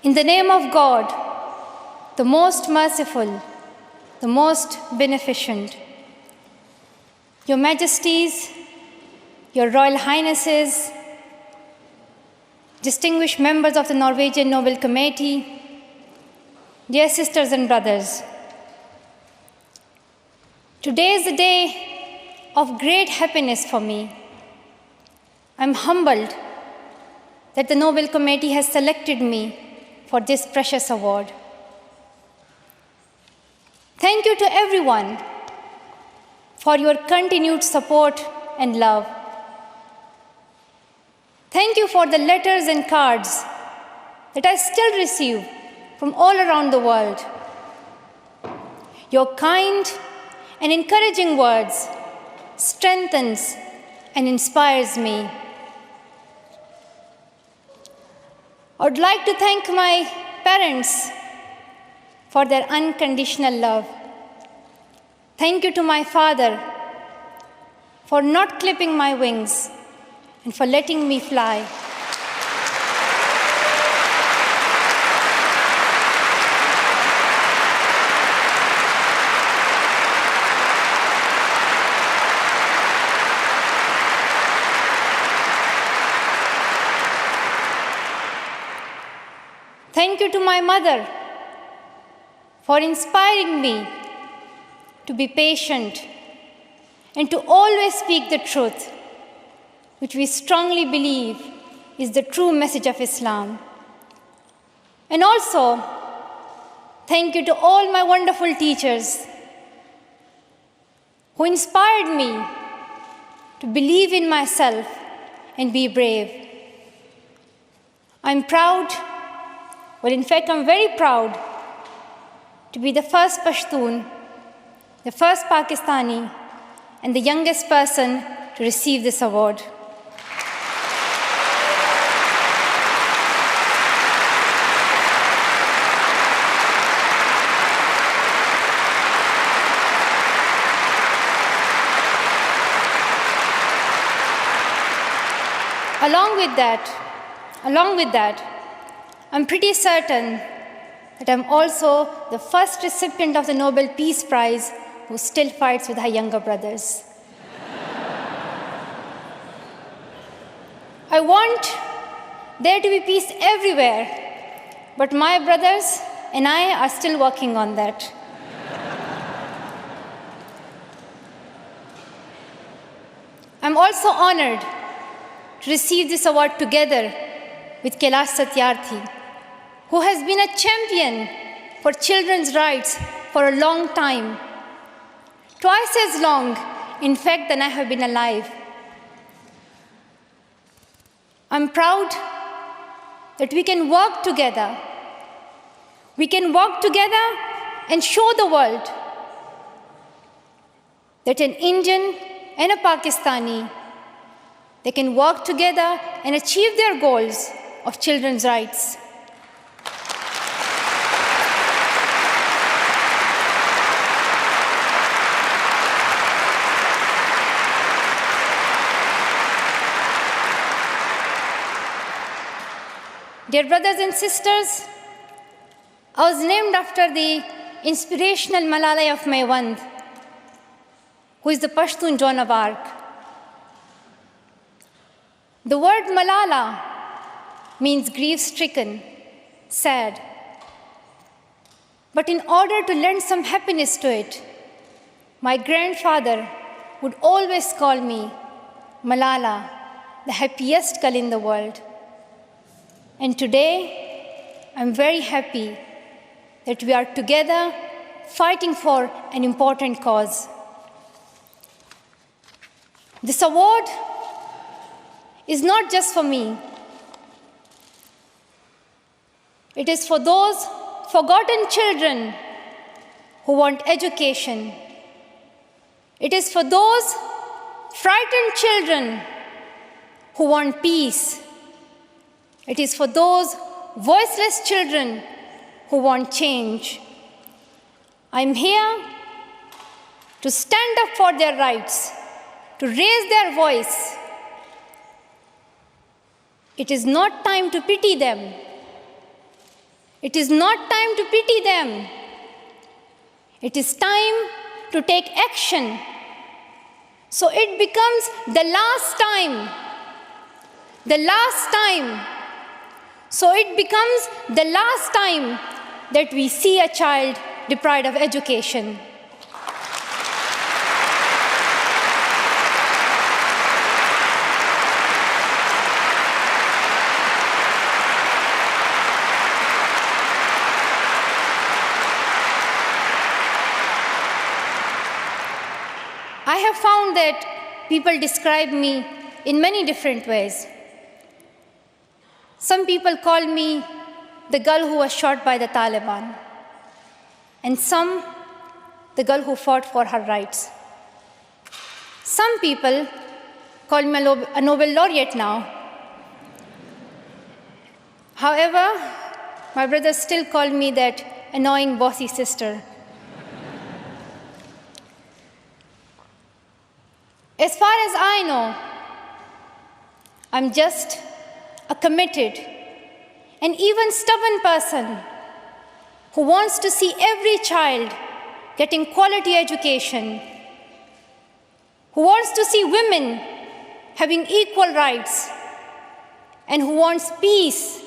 In the name of God, the most merciful, the most beneficent, Your Majesties, Your Royal Highnesses, distinguished members of the Norwegian Nobel Committee, dear sisters and brothers, today is a day of great happiness for me. I'm humbled that the Nobel Committee has selected me for this precious award. Thank you to everyone for your continued support and love. Thank you for the letters and cards that I still receive from all around the world. Your kind and encouraging words strengthens and inspires me. I would like to thank my parents for their unconditional love. Thank you to my father for not clipping my wings and for letting me fly. Thank you to my mother for inspiring me to be patient and to always speak the truth, which we strongly believe is the true message of Islam. And also, thank you to all my wonderful teachers who inspired me to believe in myself and be brave. I'm proud, well, in fact, I'm very proud to be the first Pashtun, the first Pakistani, and the youngest person to receive this award. Along with that, I'm pretty certain that I'm also the first recipient of the Nobel Peace Prize who still fights with her younger brothers. I want there to be peace everywhere, but my brothers and I are still working on that. I'm also honored to receive this award together with Kailash Satyarthi, who has been a champion for children's rights for a long time, twice as long, in fact, than I have been alive. I'm proud that we can work together. We can work together and show the world that an Indian and a Pakistani, they can work together and achieve their goals of children's rights. Dear brothers and sisters, I was named after the inspirational Malala of Maiwand, who is the Pashtun Joan of Arc. The word Malala means grief-stricken, sad. But in order to lend some happiness to it, my grandfather would always call me Malala, the happiest girl in the world. And today, I'm very happy that we are together fighting for an important cause. This award is not just for me. It is for those forgotten children who want education. It is for those frightened children who want peace. It is for those voiceless children who want change. I'm here to stand up for their rights, to raise their voice. It is not time to pity them. It is not time to pity them. It is time to take action. So it becomes the last time. The last time. So it becomes the last time that we see a child deprived of education. I have found that people describe me in many different ways. Some people call me the girl who was shot by the Taliban, and some the girl who fought for her rights. Some people call me a Nobel laureate now. However, my brothers still call me that annoying bossy sister. As far as I know, I'm just a committed and even stubborn person who wants to see every child getting quality education, who wants to see women having equal rights, and who wants peace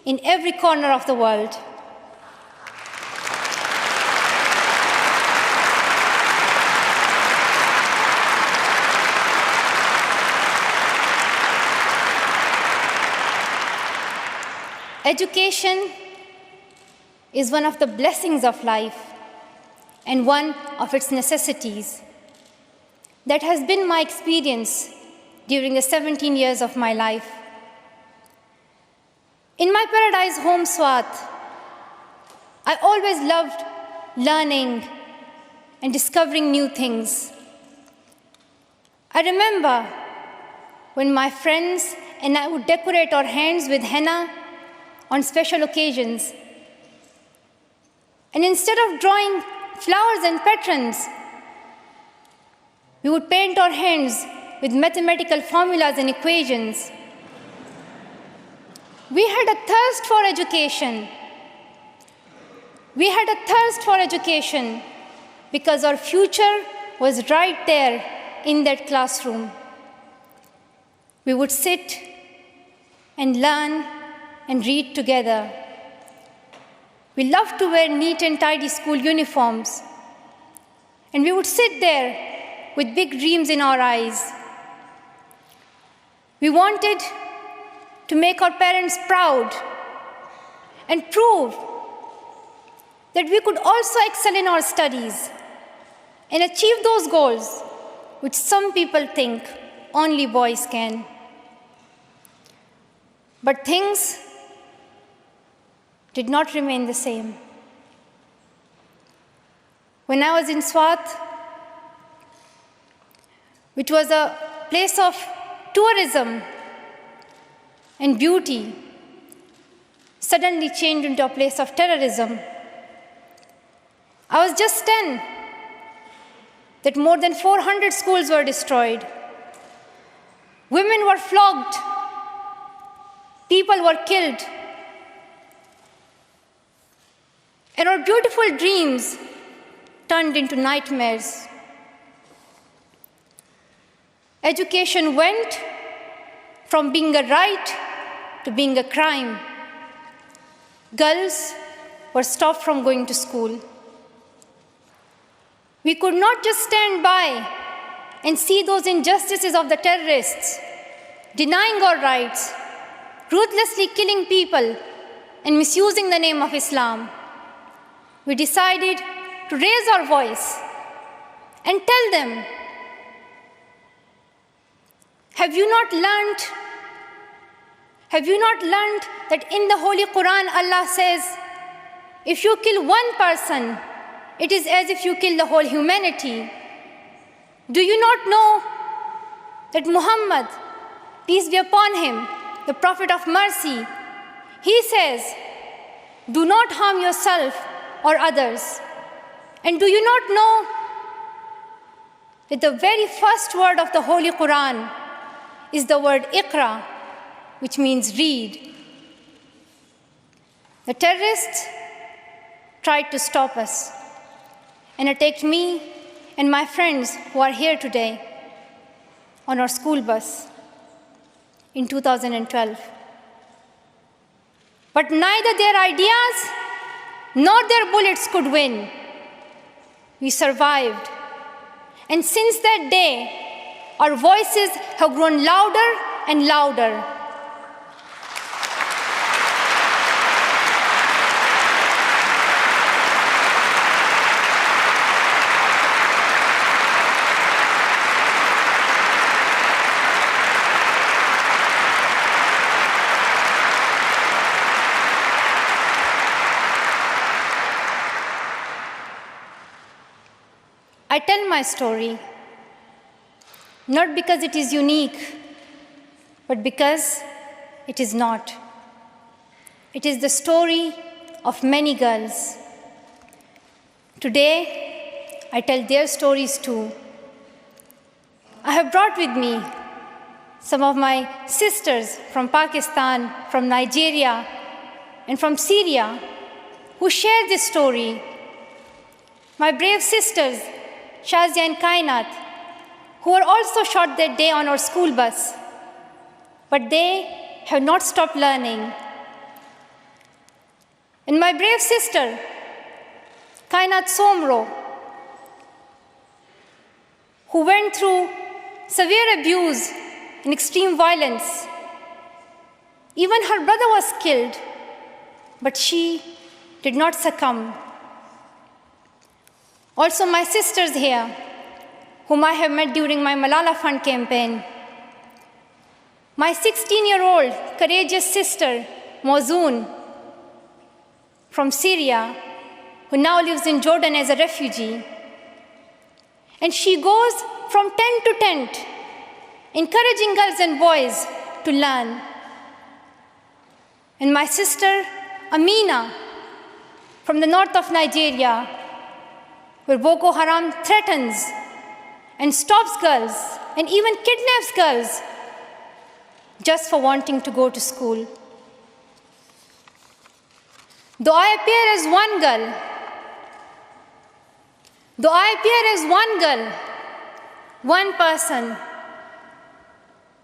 in every corner of the world. Education is one of the blessings of life and one of its necessities. That has been my experience during the 17 years of my life. In my paradise home, Swat, I always loved learning and discovering new things. I remember when my friends and I would decorate our hands with henna on special occasions. And instead of drawing flowers and patterns, we would paint our hands with mathematical formulas and equations. We had a thirst for education. We had a thirst for education because our future was right there in that classroom. We would sit and learn and read together. We loved to wear neat and tidy school uniforms. And we would sit there with big dreams in our eyes. We wanted to make our parents proud and prove that we could also excel in our studies and achieve those goals which some people think only boys can. But things did not remain the same. When I was in Swat, which was a place of tourism and beauty, suddenly changed into a place of terrorism. I was just 10 that more than 400 schools were destroyed. Women were flogged. People were killed. And our beautiful dreams turned into nightmares. Education went from being a right to being a crime. Girls were stopped from going to school. We could not just stand by and see those injustices of the terrorists, denying our rights, ruthlessly killing people, and misusing the name of Islam. We decided to raise our voice and tell them, have you not learned that in the Holy Quran Allah says, if you kill one person, it is as if you kill the whole humanity? Do you not know that Muhammad, peace be upon him, the Prophet of mercy, he says, do not harm yourself or others. And do you not know that the very first word of the Holy Quran is the word Iqra, which means read? The terrorists tried to stop us and attacked me and my friends who are here today on our school bus in 2012. But neither their ideas nor their bullets could win. We survived. And since that day, our voices have grown louder and louder. I tell my story not because it is unique, but because it is not. It is the story of many girls. Today, I tell their stories too. I have brought with me some of my sisters from Pakistan, from Nigeria, and from Syria who share this story. My brave sisters, Shazia and Kainat, who were also shot that day on our school bus. But they have not stopped learning. And my brave sister, Kainat Somro, who went through severe abuse and extreme violence. Even her brother was killed, but she did not succumb. Also, my sisters here, whom I have met during my Malala Fund campaign. My 16-year-old courageous sister, Mozoon, from Syria, who now lives in Jordan as a refugee. And she goes from tent to tent, encouraging girls and boys to learn. And my sister, Amina, from the north of Nigeria, where Boko Haram threatens and stops girls and even kidnaps girls just for wanting to go to school. Though I appear as one girl, one person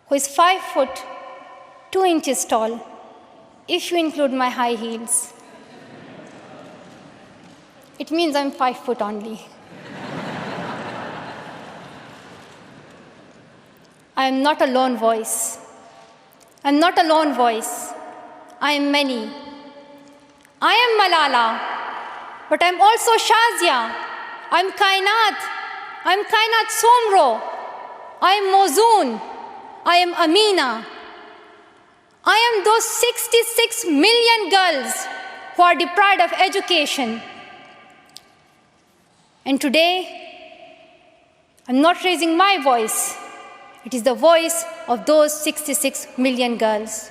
who is 5'2" tall, if you include my high heels. It means I'm 5 foot only. I am not a lone voice. I'm not a lone voice. I am many. I am Malala, but I'm also Shazia. I'm Kainat Somro. I am Mozoon. I am Amina. I am those 66 million girls who are deprived of education. And today, I'm not raising my voice. It is the voice of those 66 million girls.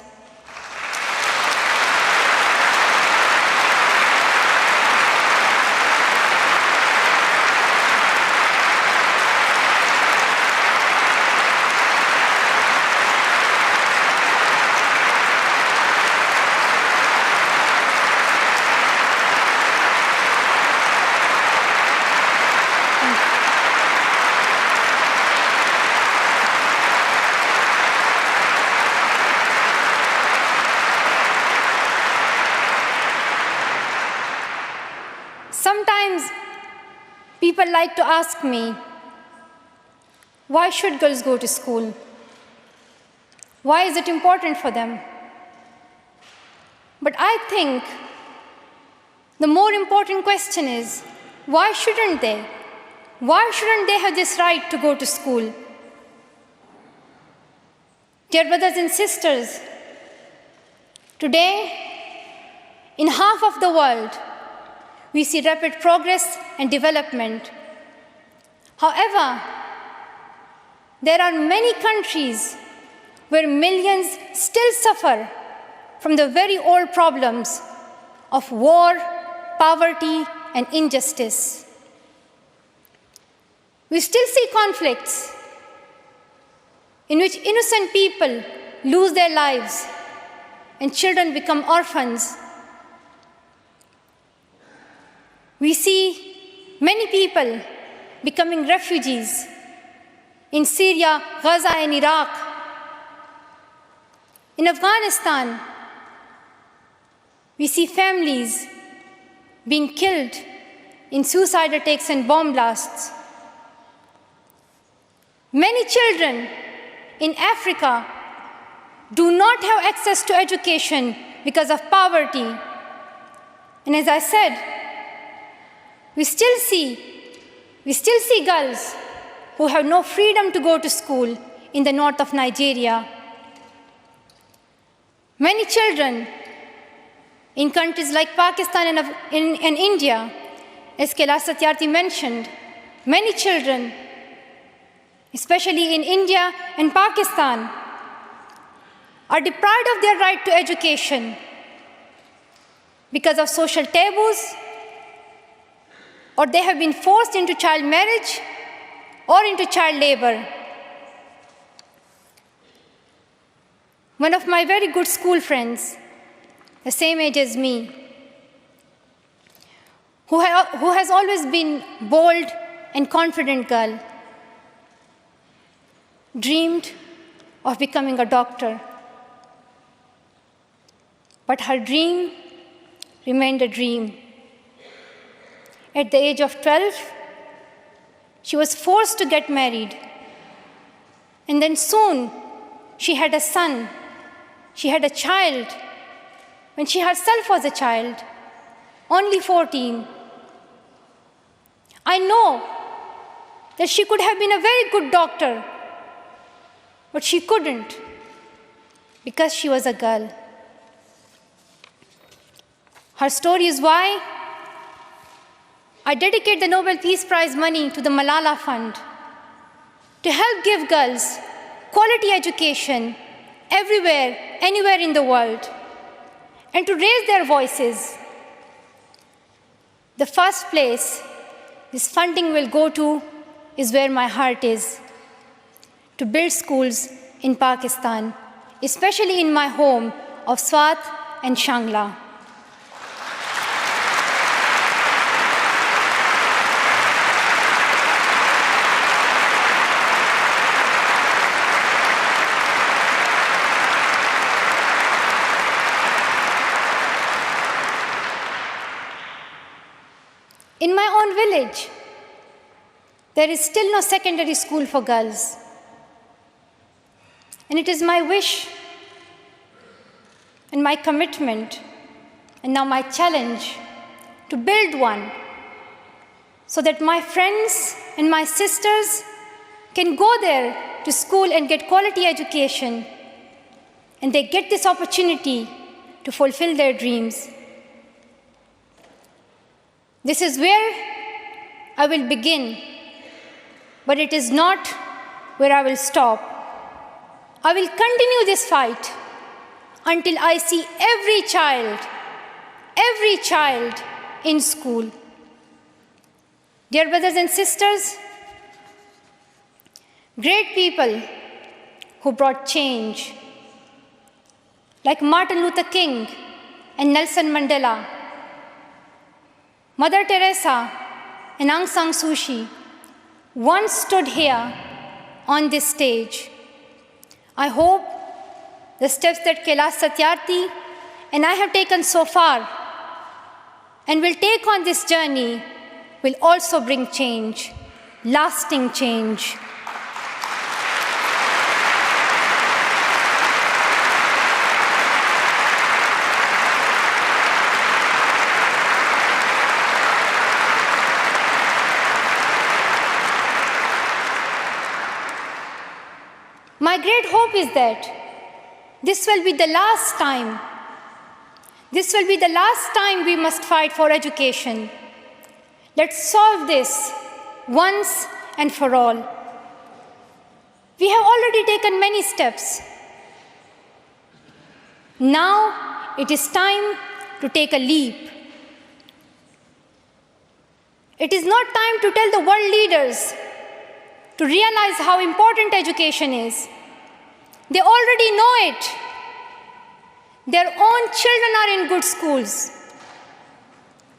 Sometimes people like to ask me, why should girls go to school? Why is it important for them? But I think the more important question is, why shouldn't they? Why shouldn't they have this right to go to school? Dear brothers and sisters, today, in half of the world, we see rapid progress and development. However, there are many countries where millions still suffer from the very old problems of war, poverty, and injustice. We still see conflicts in which innocent people lose their lives and children become orphans We see many people becoming refugees in Syria, Gaza, and Iraq. In Afghanistan, we see families being killed in suicide attacks and bomb blasts. Many children in Africa do not have access to education because of poverty. And as I said, we still see girls who have no freedom to go to school in the north of Nigeria. Many children in countries like Pakistan and India, as Kailash Satyarthi mentioned, many children, especially in India and Pakistan, are deprived of their right to education because of social taboos, or they have been forced into child marriage or into child labor. One of my very good school friends, the same age as me, who has always been bold and confident girl, dreamed of becoming a doctor. But her dream remained a dream. At the age of 12, she was forced to get married. And then soon, she had a son. She had a child when she herself was a child, only 14. I know that she could have been a very good doctor, but she couldn't because she was a girl. Her story is why I dedicate the Nobel Peace Prize money to the MALALA Fund to help give girls quality education everywhere, anywhere in the world, and to raise their voices. The first place this funding will go to is where my heart is, to build schools in Pakistan, especially in my home of Swat and Shangla. In my own village, there is still no secondary school for girls. And it is my wish and my commitment, and now my challenge, to build one so that my friends and my sisters can go there to school and get quality education, and they get this opportunity to fulfill their dreams. This is where I will begin, but it is not where I will stop. I will continue this fight until I see every child in school. Dear brothers and sisters, great people who brought change, like Martin Luther King and Nelson Mandela, Mother Teresa and Aung San Suu Kyi, once stood here on this stage. I hope the steps that Kailash Satyarthi and I have taken so far and will take on this journey will also bring change, lasting change. My great hope is that this will be the last time. This will be the last time we must fight for education. Let's solve this once and for all. We have already taken many steps. Now it is time to take a leap. It is not time to tell the world leaders to realize how important education is. They already know it. Their own children are in good schools.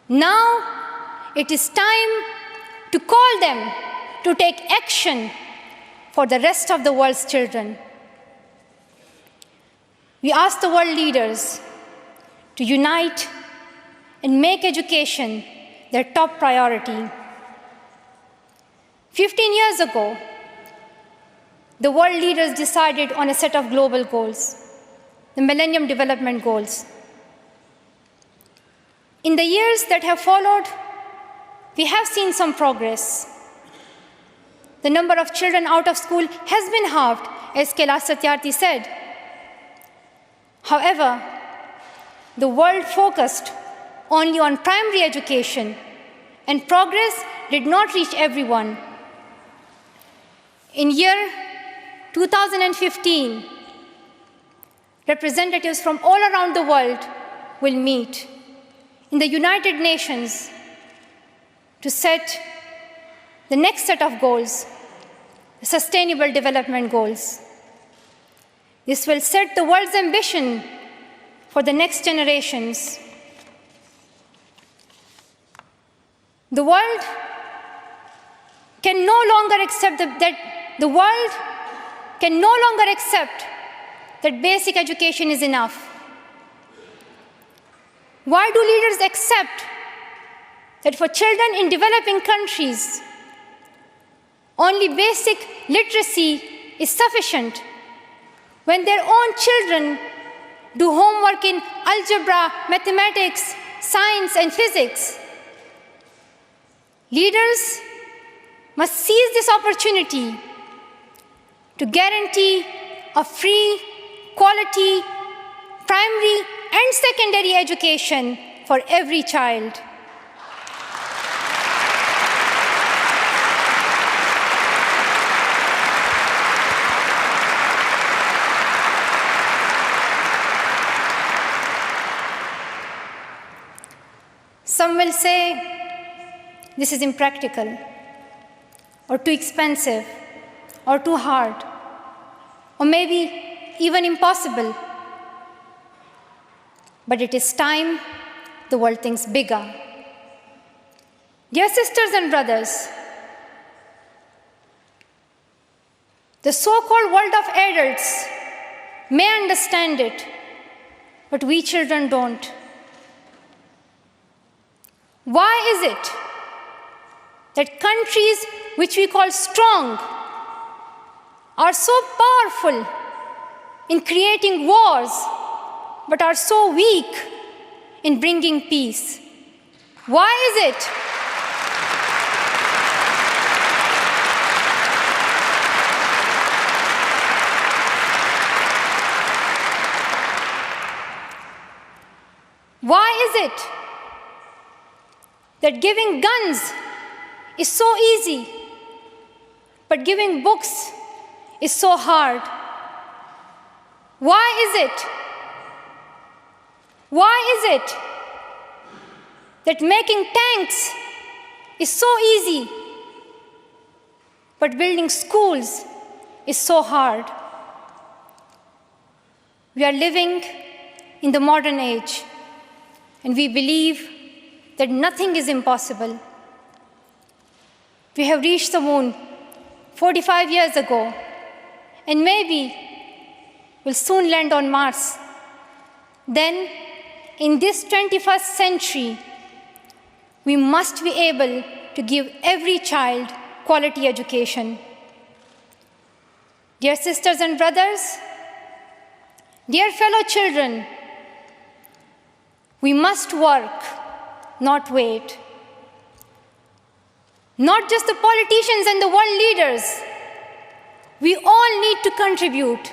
Now it is time to call them to take action for the rest of the world's children. We ask the world leaders to unite and make education their top priority. 15 years ago, the world leaders decided on a set of global goals, the Millennium Development Goals. In the years that have followed, we have seen some progress. The number of children out of school has been halved, as Kailash Satyarthi said. However, the world focused only on primary education, and progress did not reach everyone. In year 2015, representatives from all around the world will meet in the United Nations to set the next set of goals, the Sustainable Development Goals. This will set the world's ambition for the next generations. The world can no longer accept that basic education is enough. Why do leaders accept that for children in developing countries, only basic literacy is sufficient when their own children do homework in algebra, mathematics, science, and physics? Leaders must seize this opportunity to guarantee a free, quality, primary and secondary education for every child. Some will say this is impractical, or too expensive, or too hard, or maybe even impossible. But it is time the world thinks bigger. Dear sisters and brothers, the so-called world of adults may understand it, but we children don't. Why is it that countries which we call strong are so powerful in creating wars, but are so weak in bringing peace? Why is it? Why is it that giving guns is so easy, but giving books is so hard? Why is it? Why is it that making tanks is so easy, but building schools is so hard? We are living in the modern age, and we believe that nothing is impossible. We have reached the moon 45 years ago, and maybe we'll soon land on Mars. Then, in this 21st century, we must be able to give every child quality education. Dear sisters and brothers, dear fellow children, we must work, not wait. Not just the politicians and the world leaders. We all need to contribute.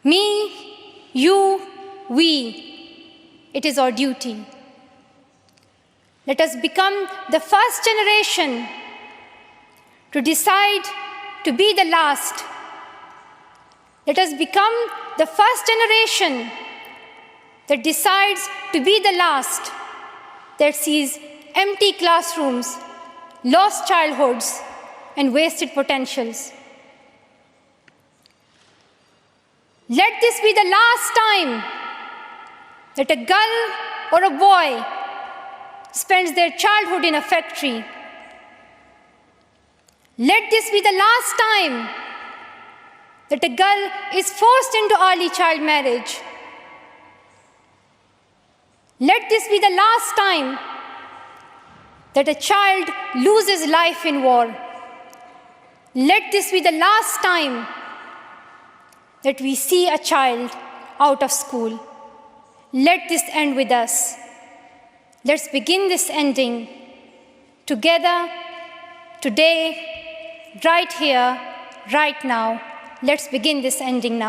Me, you, we. It is our duty. Let us become the first generation to decide to be the last. Let us become the first generation that decides to be the last, that sees empty classrooms, lost childhoods, and wasted potentials. Let this be the last time that a girl or a boy spends their childhood in a factory. Let this be the last time that a girl is forced into early child marriage. Let this be the last time that a child loses life in war. Let this be the last time that we see a child out of school. Let this end with us. Let's begin this ending together, today, right here, right now. Let's begin this ending now.